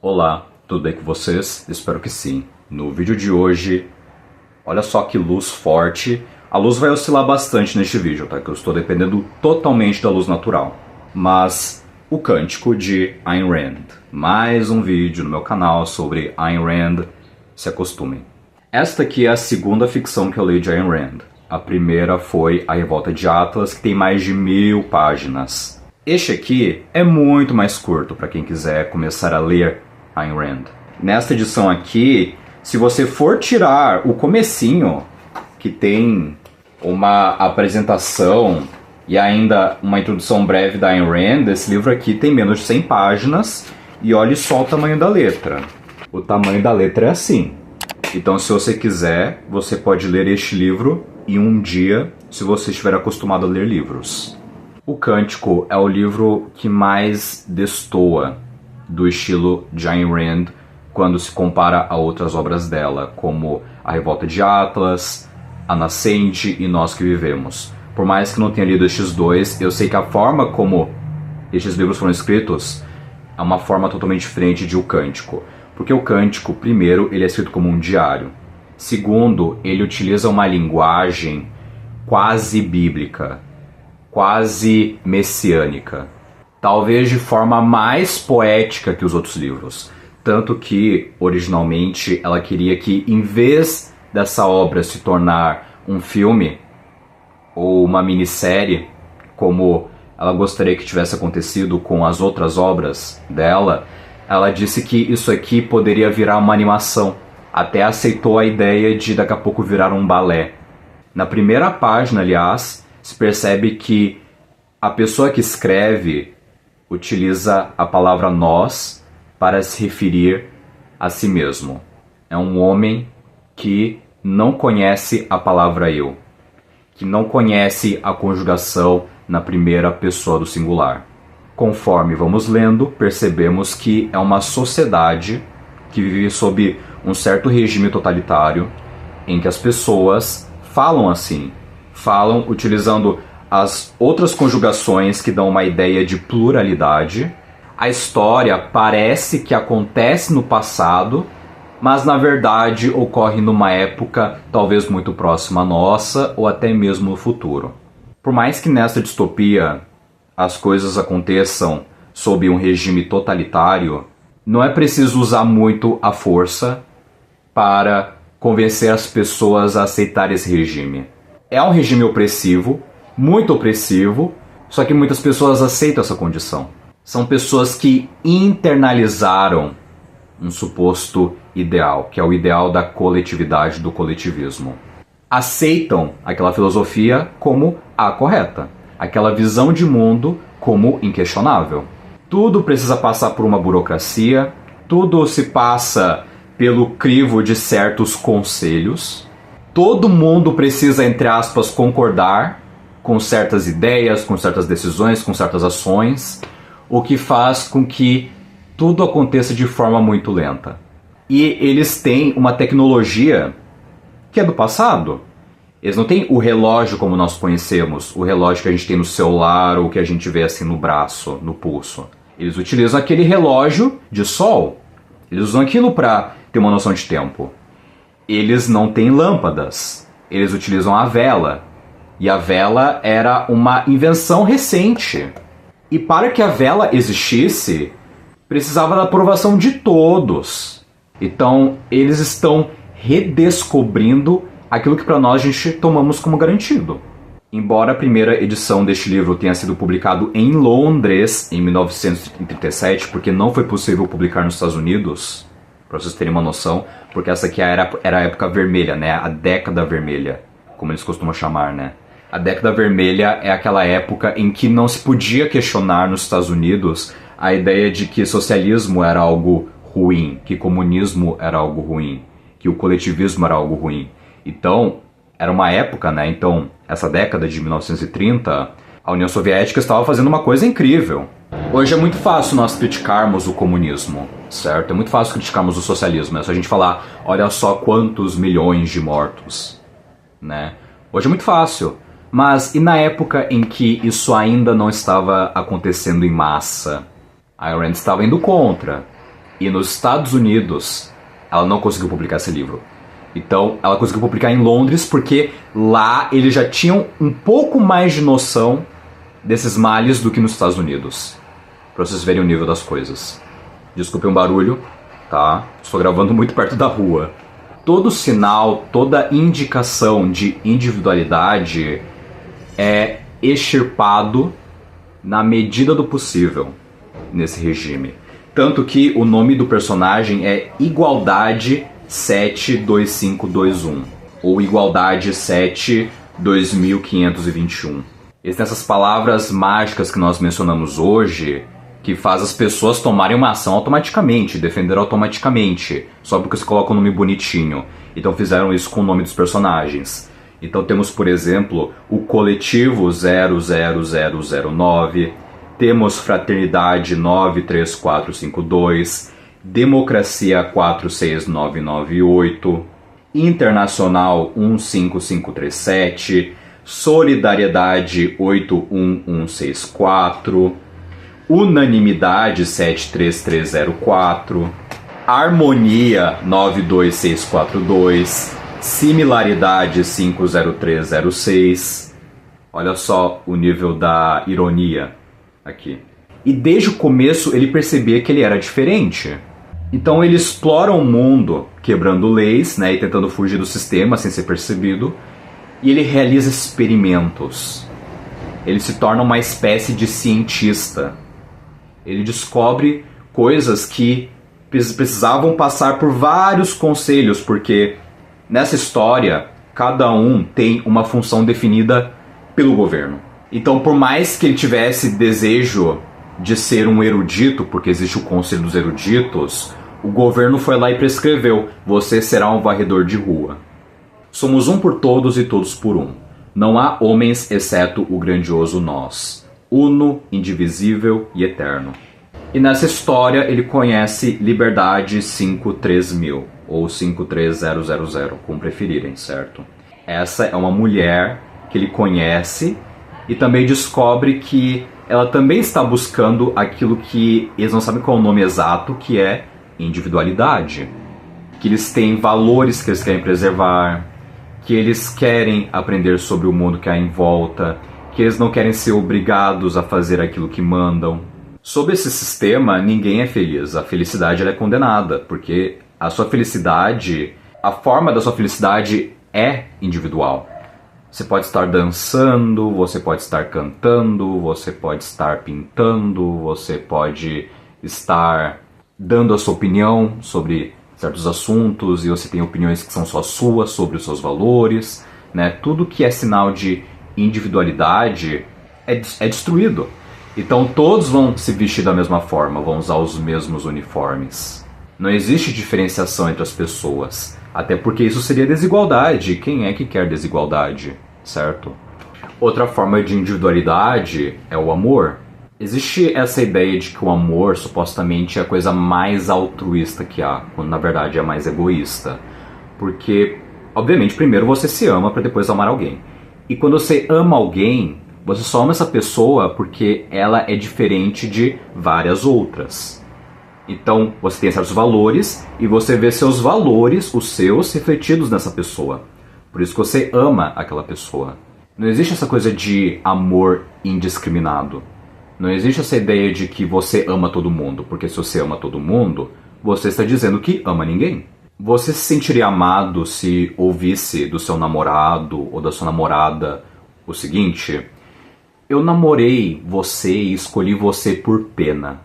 Olá, tudo bem com vocês? Espero que sim. No vídeo de hoje, olha só que luz forte. A luz vai oscilar bastante neste vídeo, tá? Que eu estou dependendo totalmente da luz natural. Mas o Cântico de Ayn Rand. Mais um vídeo no meu canal sobre Ayn Rand. Se acostumem. Esta aqui é a segunda ficção que eu li de Ayn Rand. A primeira foi A Revolta de Atlas, que tem mais de 1000 páginas. Este aqui é muito mais curto para quem quiser começar a ler Ayn Rand. Nesta edição aqui, se você for tirar o comecinho, que tem uma apresentação e ainda uma introdução breve da Ayn Rand, esse livro aqui tem menos de 100 páginas e olhe só o tamanho da letra. O tamanho da letra é assim. Então, se você quiser, você pode ler este livro em um dia, se você estiver acostumado a ler livros. O Cântico é o livro que mais destoa do estilo de Ayn Rand quando se compara a outras obras dela, como A Revolta de Atlas, A Nascente e Nós que Vivemos. Por mais que não tenha lido estes dois, eu sei que a forma como estes livros foram escritos é uma forma totalmente diferente de O Cântico. Porque o Cântico, primeiro, ele é escrito como um diário. Segundo, ele utiliza uma linguagem quase bíblica, quase messiânica. Talvez de forma mais poética que os outros livros. Tanto que, originalmente, ela queria que, em vez dessa obra se tornar um filme ou uma minissérie, como ela gostaria que tivesse acontecido com as outras obras dela, ela disse que isso aqui poderia virar uma animação. Até aceitou a ideia de daqui a pouco virar um balé. Na primeira página, aliás, se percebe que a pessoa que escreve utiliza a palavra nós para se referir a si mesmo. É um homem que não conhece a palavra eu, que não conhece a conjugação na primeira pessoa do singular. Conforme vamos lendo, percebemos que é uma sociedade que vive sob um certo regime totalitário, em que as pessoas falam assim, falam utilizando as outras conjugações que dão uma ideia de pluralidade. A história parece que acontece no passado, mas na verdade ocorre numa época talvez muito próxima à nossa ou até mesmo no futuro. Por mais que nesta distopia as coisas aconteçam sob um regime totalitário, não é preciso usar muito a força para convencer as pessoas a aceitar esse regime. É um regime opressivo, muito opressivo, só que muitas pessoas aceitam essa condição. São pessoas que internalizaram um suposto ideal, que é o ideal da coletividade, do coletivismo. Aceitam aquela filosofia como a correta, aquela visão de mundo como inquestionável. Tudo precisa passar por uma burocracia, tudo se passa pelo crivo de certos conselhos. Todo mundo precisa, entre aspas, concordar com certas ideias, com certas decisões, com certas ações, o que faz com que tudo aconteça de forma muito lenta. E eles têm uma tecnologia que é do passado. Eles não têm o relógio como nós conhecemos, o relógio que a gente tem no celular ou que a gente vê assim no braço, no pulso. Eles utilizam aquele relógio de sol. Eles usam aquilo para ter uma noção de tempo. Eles não têm lâmpadas. Eles utilizam a vela. E a vela era uma invenção recente. E para que a vela existisse, precisava da aprovação de todos. Então, eles estão redescobrindo aquilo que para nós a gente tomamos como garantido. Embora a primeira edição deste livro tenha sido publicado em Londres em 1937, porque não foi possível publicar nos Estados Unidos, para vocês terem uma noção, porque essa aqui era a época vermelha, né? A década vermelha, como eles costumam chamar, né? A década vermelha é aquela época em que não se podia questionar nos Estados Unidos a ideia de que socialismo era algo ruim, que comunismo era algo ruim, que o coletivismo era algo ruim. Então, era uma época, né? Então, essa década de 1930, a União Soviética estava fazendo uma coisa incrível. Hoje é muito fácil nós criticarmos o comunismo, certo? É muito fácil criticarmos o socialismo. É só a gente falar, olha só quantos milhões de mortos, né? Hoje é muito fácil. Mas e na época em que isso ainda não estava acontecendo em massa? A Ayn Rand estava indo contra. E nos Estados Unidos, ela não conseguiu publicar esse livro. Então, ela conseguiu publicar em Londres porque lá eles já tinham um pouco mais de noção desses males do que nos Estados Unidos. Pra vocês verem o nível das coisas. Desculpem o barulho, tá? Estou gravando muito perto da rua. Todo sinal, toda indicação de individualidade é extirpado na medida do possível nesse regime. Tanto que o nome do personagem é Igualdade 72521 ou Igualdade 72521. Existem essas palavras mágicas que nós mencionamos hoje que faz as pessoas tomarem uma ação automaticamente, defender automaticamente, só porque se coloca um nome bonitinho. Então fizeram isso com o nome dos personagens. Então temos, por exemplo, o Coletivo 00009, temos Fraternidade 93452, Democracia 46998, Internacional 15537, Solidariedade 81164, Unanimidade 73304, Harmonia 92642, Similaridade 50306. Olha só o nível da ironia aqui. E desde o começo ele percebia que ele era diferente. Então ele explora o mundo quebrando leis, né, e tentando fugir do sistema sem ser percebido. E ele realiza experimentos. Ele se torna uma espécie de cientista. Ele descobre coisas que precisavam passar por vários conselhos, porque nessa história cada um tem uma função definida pelo governo. Então, por mais que ele tivesse desejo de ser um erudito, porque existe o Conselho dos Eruditos, o governo foi lá e prescreveu: você será um varredor de rua. Somos um por todos e todos por um. Não há homens exceto o grandioso nós. Uno, indivisível e eterno. E nessa história ele conhece Liberdade 53000 ou 53000, como preferirem, certo? Essa é uma mulher que ele conhece e também descobre que ela também está buscando aquilo que eles não sabem qual é o nome exato, que é individualidade. Que eles têm valores que eles querem preservar, que eles querem aprender sobre o mundo que há em volta, que eles não querem ser obrigados a fazer aquilo que mandam. Sob esse sistema, ninguém é feliz. A felicidade ela é condenada, porque a sua felicidade, a forma da sua felicidade é individual. Você pode estar dançando, você pode estar cantando, você pode estar pintando, você pode estar dando a sua opinião sobre certos assuntos, e você tem opiniões que são só suas sobre os seus valores, né? Tudo que é sinal de individualidade é destruído. Então todos vão se vestir da mesma forma, vão usar os mesmos uniformes. Não existe diferenciação entre as pessoas, até porque isso seria desigualdade. Quem é que quer desigualdade, certo? Outra forma de individualidade é o amor. Existe essa ideia de que o amor supostamente é a coisa mais altruísta que há, quando na verdade é a mais egoísta. Porque, obviamente, primeiro você se ama para depois amar alguém. E quando você ama alguém, você só ama essa pessoa porque ela é diferente de várias outras. Então, você tem certos valores e você vê seus valores, os seus, refletidos nessa pessoa. Por isso que você ama aquela pessoa. Não existe essa coisa de amor indiscriminado. Não existe essa ideia de que você ama todo mundo, porque se você ama todo mundo, você está dizendo que ama ninguém. Você se sentiria amado se ouvisse do seu namorado ou da sua namorada o seguinte: eu namorei você e escolhi você por pena.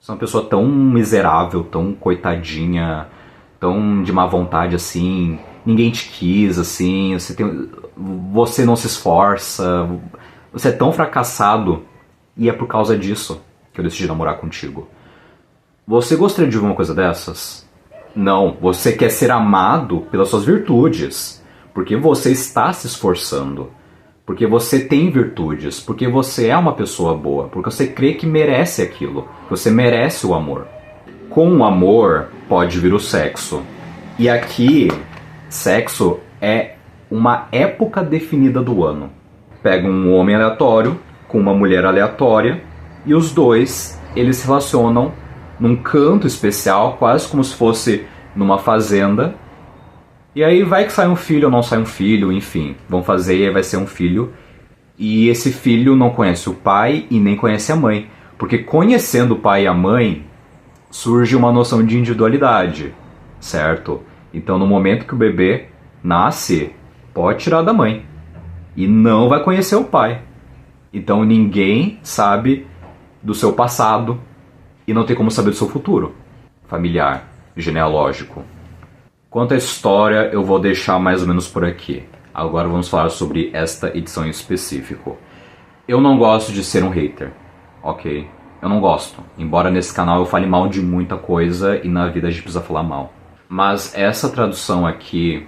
Você é uma pessoa tão miserável, tão coitadinha, tão de má vontade assim, ninguém te quis assim, você não se esforça, você é tão fracassado e é por causa disso que eu decidi namorar contigo. Você gostaria de ouvir uma coisa dessas? Não, você quer ser amado pelas suas virtudes, porque você está se esforçando, porque você tem virtudes, porque você é uma pessoa boa, porque você crê que merece aquilo, você merece o amor. Com o amor pode vir o sexo. E aqui, sexo é uma época definida do ano. Pega um homem aleatório com uma mulher aleatória e os dois, eles se relacionam num canto especial, quase como se fosse numa fazenda. E aí vai que sai um filho ou não sai um filho, enfim, vão fazer e aí vai ser um filho. E esse filho não conhece o pai e nem conhece a mãe, porque conhecendo o pai e a mãe, surge uma noção de individualidade, certo? Então no momento que o bebê nasce, pode tirar da mãe e não vai conhecer o pai. Então ninguém sabe do seu passado e não tem como saber do seu futuro familiar, genealógico. Quanto à história, eu vou deixar mais ou menos por aqui. Agora vamos falar sobre esta edição em específico. Eu não gosto de ser um hater, ok? Eu não gosto. Embora nesse canal eu fale mal de muita coisa e na vida a gente precisa falar mal. Mas essa tradução aqui,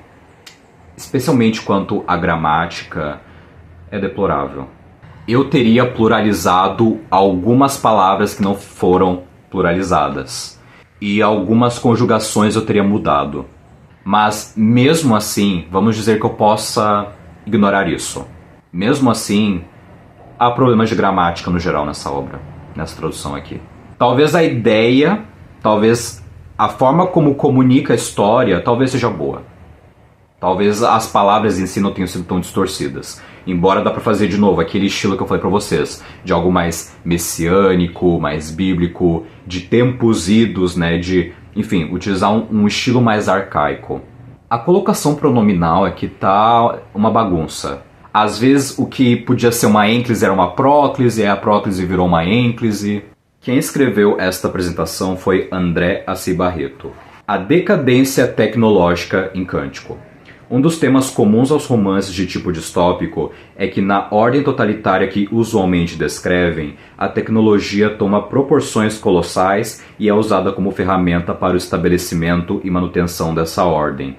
especialmente quanto à gramática, é deplorável. Eu teria pluralizado algumas palavras que não foram pluralizadas. E algumas conjugações eu teria mudado. Mas mesmo assim, vamos dizer que eu possa ignorar isso. Mesmo assim, há problemas de gramática no geral nessa obra, nessa tradução aqui. Talvez a ideia, talvez a forma como comunica a história, talvez seja boa. Talvez as palavras em si não tenham sido tão distorcidas. Embora dá pra fazer de novo aquele estilo que eu falei pra vocês, de algo mais messiânico, mais bíblico, de tempos idos, né, de, enfim, utilizar um estilo mais arcaico. A colocação pronominal aqui tá uma bagunça. Às vezes o que podia ser uma ênclise era uma próclise, e a próclise virou uma ênclise. Quem escreveu esta apresentação foi André Assi Barreto. A decadência tecnológica em Cântico. Um dos temas comuns aos romances de tipo distópico é que, na ordem totalitária que usualmente descrevem, a tecnologia toma proporções colossais e é usada como ferramenta para o estabelecimento e manutenção dessa ordem.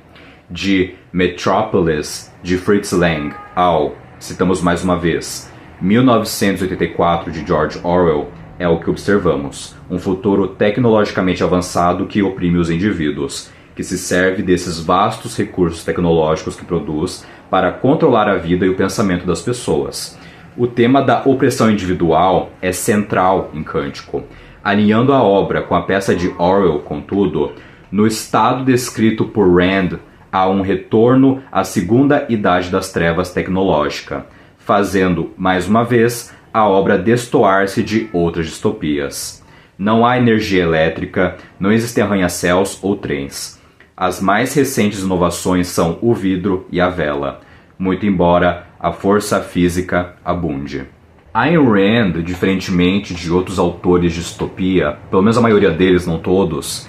De Metropolis, de Fritz Lang, ao, citamos mais uma vez, 1984, de George Orwell, é o que observamos: um futuro tecnologicamente avançado que oprime os indivíduos, que se serve desses vastos recursos tecnológicos que produz para controlar a vida e o pensamento das pessoas. O tema da opressão individual é central em Cântico. Alinhando a obra com a peça de Orwell, contudo, no estado descrito por Rand, há um retorno à segunda idade das trevas tecnológica, fazendo, mais uma vez, a obra destoar-se de outras distopias. Não há energia elétrica, não existem arranha-céus ou trens. As mais recentes inovações são o vidro e a vela, muito embora a força física abunde. Ayn Rand, diferentemente de outros autores de distopia, pelo menos a maioria deles, não todos,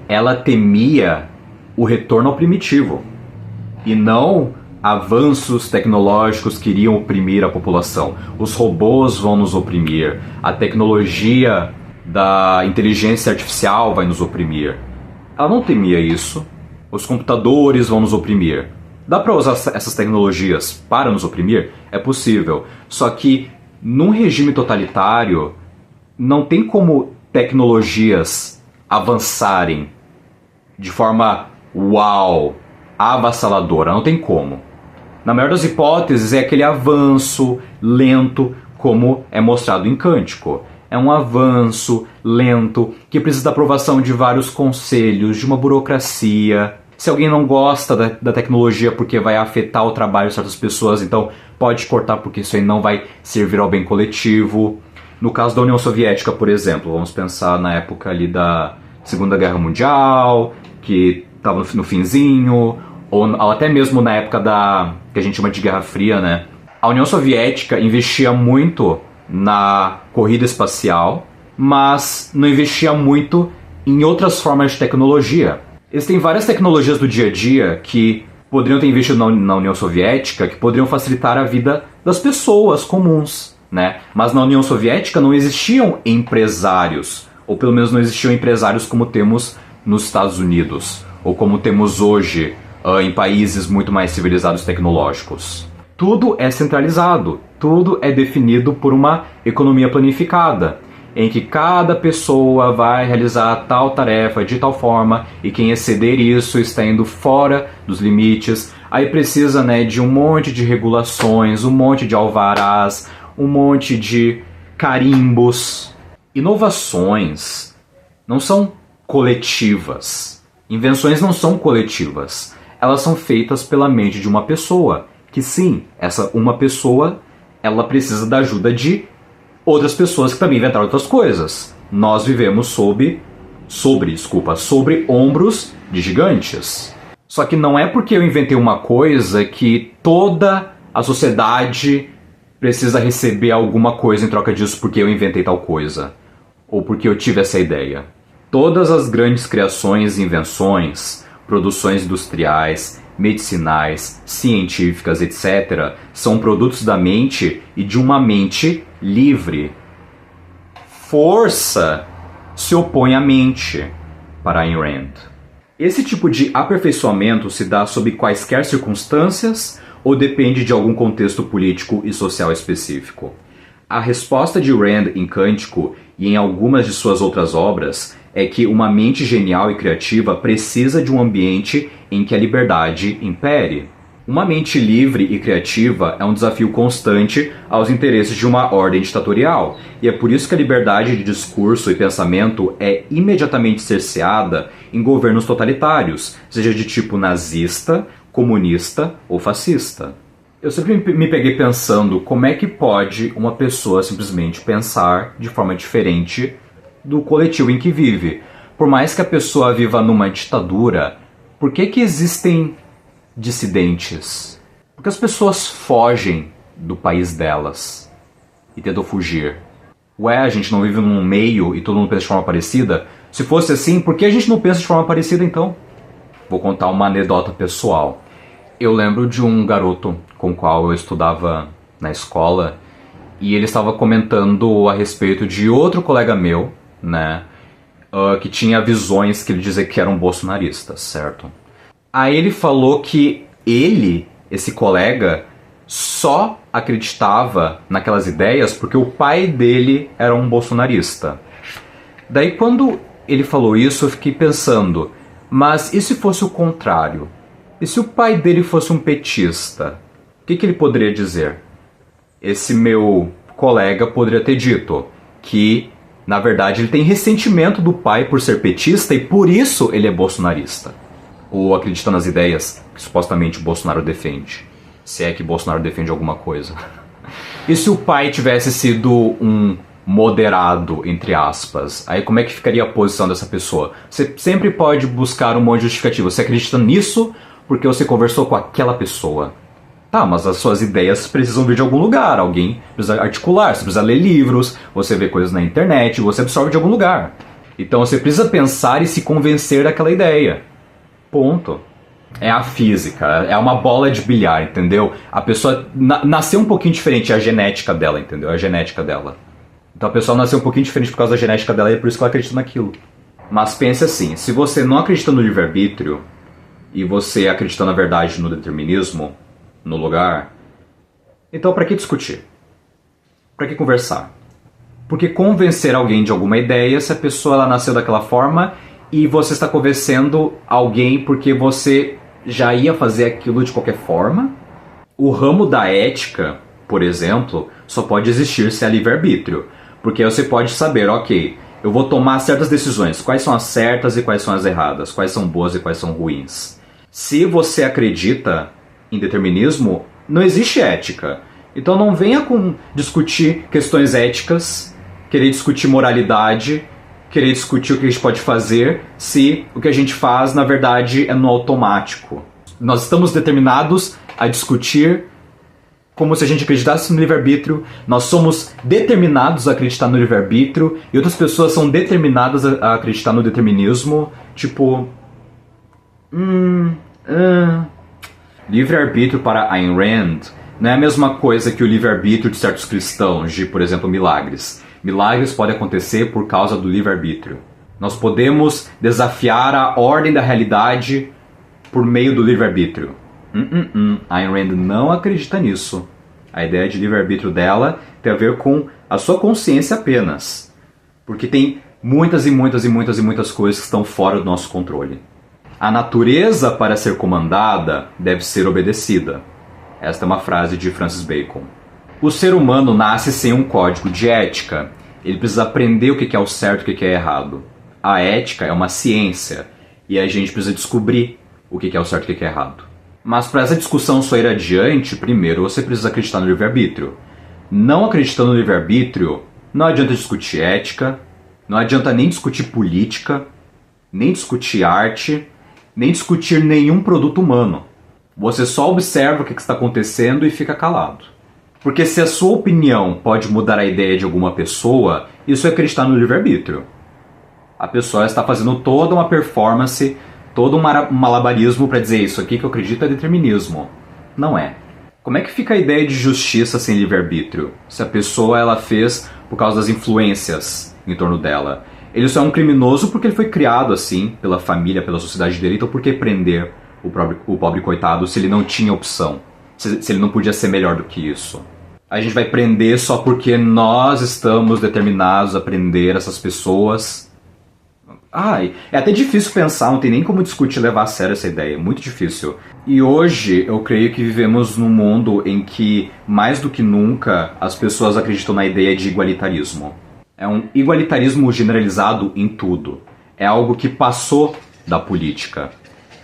ela temia o retorno ao primitivo, e não avanços tecnológicos que iriam oprimir a população. Os robôs vão nos oprimir, a tecnologia da inteligência artificial vai nos oprimir. Ela não temia isso. Os computadores vão nos oprimir. Dá para usar essas tecnologias para nos oprimir? É possível. Só que num regime totalitário não tem como tecnologias avançarem de forma uau, avassaladora. Não tem como. Na maior das hipóteses é aquele avanço lento, como é mostrado em Cântico. É um avanço lento que precisa da aprovação de vários conselhos, de uma burocracia. Se alguém não gosta da tecnologia porque vai afetar o trabalho de certas pessoas, então pode cortar porque isso aí não vai servir ao bem coletivo. No caso da União Soviética, por exemplo, vamos pensar na época ali da Segunda Guerra Mundial, que estava no finzinho, ou até mesmo na época que a gente chama de Guerra Fria, né? A União Soviética investia muito na corrida espacial, mas não investia muito em outras formas de tecnologia. Existem várias tecnologias do dia a dia que poderiam ter investido na União Soviética, que poderiam facilitar a vida das pessoas comuns, né? Mas na União Soviética não existiam empresários, ou pelo menos não existiam empresários como temos nos Estados Unidos, ou como temos hoje em países muito mais civilizados e tecnológicos. Tudo é centralizado, tudo é definido por uma economia planificada, em que cada pessoa vai realizar tal tarefa de tal forma e quem exceder isso está indo fora dos limites. Aí precisa, né, de um monte de regulações, um monte de alvarás, um monte de carimbos. Inovações não são coletivas. Invenções não são coletivas. Elas são feitas pela mente de uma pessoa. Que sim, essa uma pessoa, ela precisa da ajuda de outras pessoas que também inventaram outras coisas. Nós vivemos sobre ombros de gigantes. Só que não é porque eu inventei uma coisa que toda a sociedade precisa receber alguma coisa em troca disso porque eu inventei tal coisa. Ou porque eu tive essa ideia. Todas as grandes criações e invenções, produções industriais, medicinais, científicas, etc., são produtos da mente e de uma mente livre. Força se opõe à mente, para Ayn Rand. Esse tipo de aperfeiçoamento se dá sob quaisquer circunstâncias ou depende de algum contexto político e social específico? A resposta de Rand em Cântico e em algumas de suas outras obras é que uma mente genial e criativa precisa de um ambiente em que a liberdade impere. Uma mente livre e criativa é um desafio constante aos interesses de uma ordem ditatorial, e é por isso que a liberdade de discurso e pensamento é imediatamente cerceada em governos totalitários, seja de tipo nazista, comunista ou fascista. Eu sempre me peguei pensando como é que pode uma pessoa simplesmente pensar de forma diferente do coletivo em que vive. Por mais que a pessoa viva numa ditadura, por que existem dissidentes? Porque as pessoas fogem do país delas e tentam fugir. Ué, a gente não vive num meio e todo mundo pensa de forma parecida? Se fosse assim, por que a gente não pensa de forma parecida então? Vou contar uma anedota pessoal. Eu lembro de um garoto com o qual eu estudava na escola e ele estava comentando a respeito de outro colega meu, né, que tinha visões que ele dizia que eram bolsonaristas, certo? Aí ele falou que ele, esse colega, só acreditava naquelas ideias porque o pai dele era um bolsonarista. Daí quando ele falou isso, eu fiquei pensando, mas e se fosse o contrário? E se o pai dele fosse um petista? O que ele poderia dizer? Esse meu colega poderia ter dito que, na verdade, ele tem ressentimento do pai por ser petista e por isso ele é bolsonarista. Ou acredita nas ideias que supostamente Bolsonaro defende. Se é que Bolsonaro defende alguma coisa. E se o pai tivesse sido um moderado, entre aspas, aí como é que ficaria a posição dessa pessoa? Você sempre pode buscar um monte de justificativa. Você acredita nisso porque você conversou com aquela pessoa. Tá, mas as suas ideias precisam vir de algum lugar. Alguém precisa articular, você precisa ler livros, você vê coisas na internet, você absorve de algum lugar. Então você precisa pensar e se convencer daquela ideia. Ponto. É a física, é uma bola de bilhar, entendeu? A pessoa nasceu um pouquinho diferente, é a genética dela, entendeu? É a genética dela. Então a pessoa nasceu um pouquinho diferente por causa da genética dela e é por isso que ela acredita naquilo. Mas pense assim, se você não acredita no livre-arbítrio e você acredita na verdade no determinismo, no lugar, então para que discutir? Para que conversar? Porque convencer alguém de alguma ideia, se a pessoa ela nasceu daquela forma e você está convencendo alguém porque você já ia fazer aquilo de qualquer forma? O ramo da ética, por exemplo, só pode existir se há livre-arbítrio. Porque você pode saber, ok, eu vou tomar certas decisões, quais são as certas e quais são as erradas, quais são boas e quais são ruins. Se você acredita em determinismo, não existe ética. Então não venha com discutir questões éticas, querer discutir moralidade, querer discutir o que a gente pode fazer, se o que a gente faz, na verdade, é no automático. Nós estamos determinados a discutir como se a gente acreditasse no livre-arbítrio, nós somos determinados a acreditar no livre-arbítrio, e outras pessoas são determinadas a acreditar no determinismo, tipo... Livre-arbítrio para Ayn Rand não é a mesma coisa que o livre-arbítrio de certos cristãos, de, por exemplo, milagres. Milagres podem acontecer por causa do livre-arbítrio. Nós podemos desafiar a ordem da realidade por meio do livre-arbítrio. Ayn Rand não acredita nisso. A ideia de livre-arbítrio dela tem a ver com a sua consciência apenas. Porque tem muitas e muitas e muitas e muitas coisas que estão fora do nosso controle. A natureza, para ser comandada, deve ser obedecida. Esta é uma frase de Francis Bacon. O ser humano nasce sem um código de ética. Ele precisa aprender o que é o certo e o que é errado. a ética é uma ciência e a gente precisa descobrir o que é o certo e o que é errado. Mas para essa discussão só ir adiante, primeiro você precisa acreditar no livre-arbítrio. Não acreditando no livre-arbítrio, não adianta discutir ética, não adianta nem discutir política, nem discutir arte, nem discutir nenhum produto humano. Você só observa o que está acontecendo e fica calado. Porque se a sua opinião pode mudar a ideia de alguma pessoa, isso é acreditar no livre-arbítrio. A pessoa está fazendo toda uma performance, todo um malabarismo para dizer isso aqui que eu acredito é determinismo. Não é. Como é que fica a ideia de justiça sem livre-arbítrio? Se a pessoa ela fez por causa das influências em torno dela. Ele só é um criminoso porque ele foi criado assim, pela família, pela sociedade dele, então por que prender o pobre coitado se ele não tinha opção? Se ele não podia ser melhor do que isso? A gente vai prender só porque nós estamos determinados a prender essas pessoas? É até difícil pensar, não tem nem como discutir, levar a sério essa ideia, é muito difícil. E hoje eu creio que vivemos num mundo em que, mais do que nunca, as pessoas acreditam na ideia de igualitarismo. É um igualitarismo generalizado em tudo. É algo que passou da política.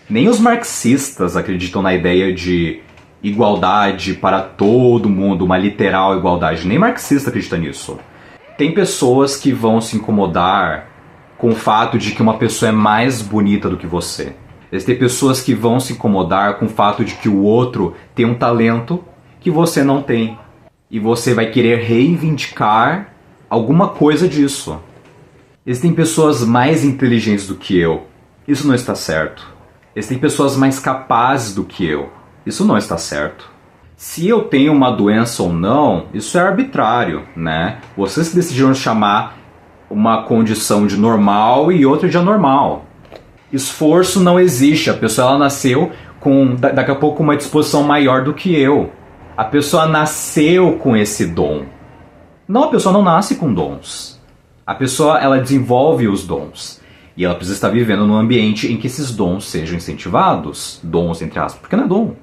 Nem os marxistas acreditam na ideia de igualdade para todo mundo, uma literal igualdade. Nem marxista acredita nisso. Tem pessoas que vão se incomodar com o fato de que uma pessoa é mais bonita do que você. Tem pessoas que vão se incomodar com o fato de que o outro tem um talento que você não tem. E você vai querer reivindicar alguma coisa disso. Existem pessoas mais inteligentes do que eu. Isso não está certo. Existem pessoas mais capazes do que eu. Isso não está certo. Se eu tenho uma doença ou não, isso é arbitrário, né? Vocês que decidiram chamar uma condição de normal e outra de anormal. Esforço não existe. A pessoa ela nasceu com, daqui a pouco, uma disposição maior do que eu. A pessoa nasceu com esse dom. Não, a pessoa não nasce com dons. A pessoa ela desenvolve os dons. E ela precisa estar vivendo num ambiente em que esses dons sejam incentivados. Dons, entre aspas, porque não é dom.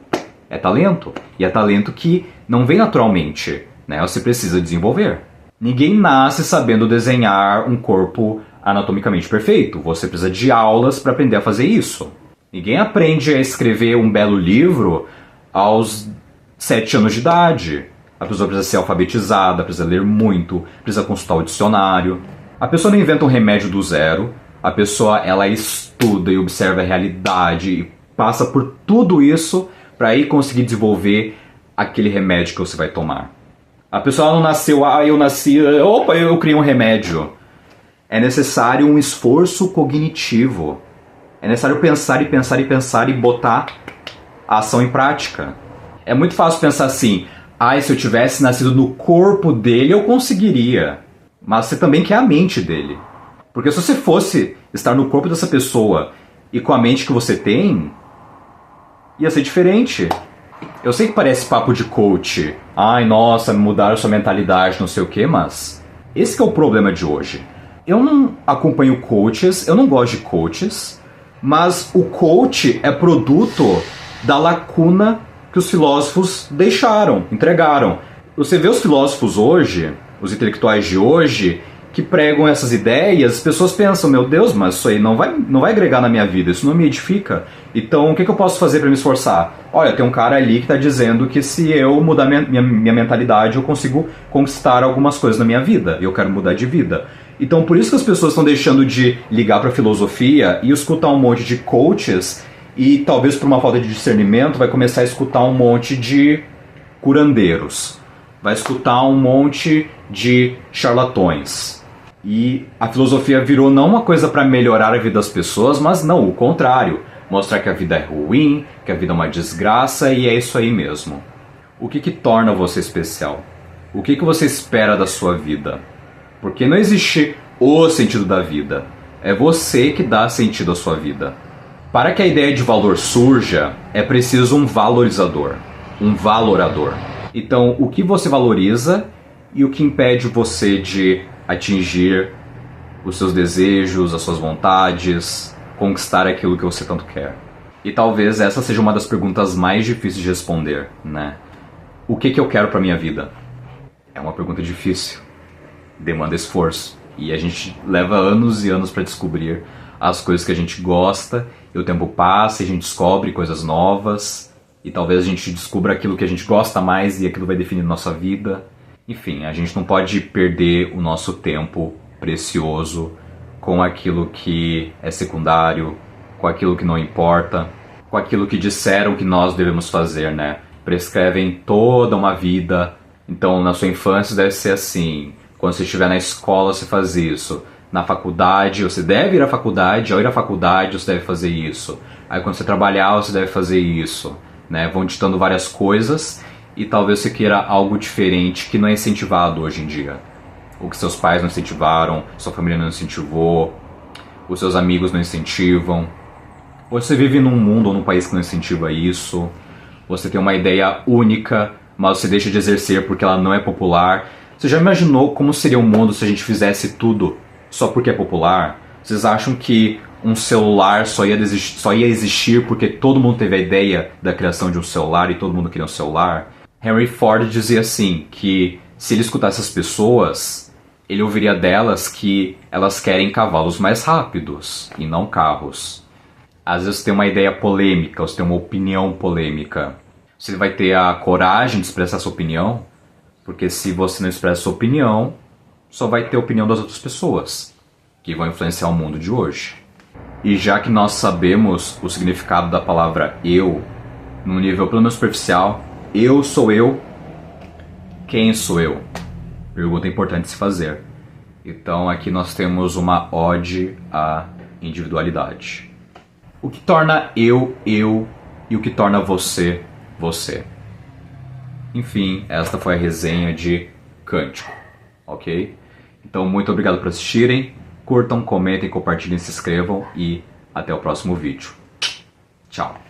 É talento. E é talento que não vem naturalmente, né? Você precisa desenvolver. Ninguém nasce sabendo desenhar um corpo anatomicamente perfeito. Você precisa de aulas para aprender a fazer isso. Ninguém aprende a escrever um belo livro aos 7 anos de idade. A pessoa precisa ser alfabetizada, precisa ler muito, precisa consultar o dicionário. A pessoa não inventa um remédio do zero. A pessoa ela estuda e observa a realidade e passa por tudo isso para aí conseguir desenvolver aquele remédio que você vai tomar. A pessoa não nasceu, eu nasci, eu criei um remédio. É necessário um esforço cognitivo. É necessário pensar e pensar e pensar e botar a ação em prática. É muito fácil pensar assim, se eu tivesse nascido no corpo dele eu conseguiria. Mas você também quer a mente dele. Porque se você fosse estar no corpo dessa pessoa e com a mente que você tem, ia ser diferente. Eu sei que parece papo de coach. Nossa, mudaram sua mentalidade, não sei o que, mas esse que é o problema de hoje. Eu não acompanho coaches, eu não gosto de coaches, mas o coach é produto da lacuna que os filósofos deixaram, entregaram. Você vê os filósofos hoje, os intelectuais de hoje, que pregam essas ideias, as pessoas pensam, meu Deus, mas isso aí não vai agregar na minha vida, isso não me edifica. Então, o que eu posso fazer para me esforçar? Olha, tem um cara ali que está dizendo que se eu mudar minha mentalidade, eu consigo conquistar algumas coisas na minha vida. Eu quero mudar de vida. Então, por isso que as pessoas estão deixando de ligar para a filosofia e escutar um monte de coaches e, talvez por uma falta de discernimento, vai começar a escutar um monte de curandeiros. Vai escutar um monte de charlatões. E a filosofia virou não uma coisa para melhorar a vida das pessoas, mas não, o contrário. Mostrar que a vida é ruim, que a vida é uma desgraça e é isso aí mesmo. O que torna você especial? O que você espera da sua vida? Porque não existe o sentido da vida. É você que dá sentido à sua vida. Para que a ideia de valor surja, é preciso um valorizador, um valorador. Então, o que você valoriza e o que impede você de atingir os seus desejos, as suas vontades, conquistar aquilo que você tanto quer. E talvez essa seja uma das perguntas mais difíceis de responder, né? O que eu quero para minha vida? É uma pergunta difícil. Demanda esforço. E a gente leva anos e anos para descobrir as coisas que a gente gosta, e o tempo passa e a gente descobre coisas novas, e talvez a gente descubra aquilo que a gente gosta mais e aquilo vai definir nossa vida. Enfim, a gente não pode perder o nosso tempo precioso com aquilo que é secundário, com aquilo que não importa, com aquilo que disseram que nós devemos fazer, né? Prescrevem toda uma vida. Então, na sua infância deve ser assim. Quando você estiver na escola, você faz isso. Na faculdade, você deve ir à faculdade. Ao ir à faculdade, você deve fazer isso. Aí, quando você trabalhar, você deve fazer isso. Né? Vão ditando várias coisas e talvez você queira algo diferente que não é incentivado hoje em dia. O que seus pais não incentivaram, sua família não incentivou, os seus amigos não incentivam. Ou você vive num mundo ou num país que não incentiva isso. Você tem uma ideia única, mas você deixa de exercer porque ela não é popular. Você já imaginou como seria o mundo se a gente fizesse tudo só porque é popular? Vocês acham que um celular só ia existir porque todo mundo teve a ideia da criação de um celular e todo mundo queria um celular? Henry Ford dizia assim, que se ele escutasse as pessoas, ele ouviria delas que elas querem cavalos mais rápidos e não carros. Às vezes você tem uma ideia polêmica, você tem uma opinião polêmica. Você vai ter a coragem de expressar sua opinião, porque se você não expressa sua opinião, só vai ter a opinião das outras pessoas, que vão influenciar o mundo de hoje. E já que nós sabemos o significado da palavra eu, num nível pelo menos superficial, eu sou eu, quem sou eu? Pergunta importante de se fazer. Então aqui nós temos uma ode à individualidade. O que torna eu, e o que torna você, você. Enfim, esta foi a resenha de Cântico, ok? Então, muito obrigado por assistirem. Curtam, comentem, compartilhem, se inscrevam e até o próximo vídeo. Tchau!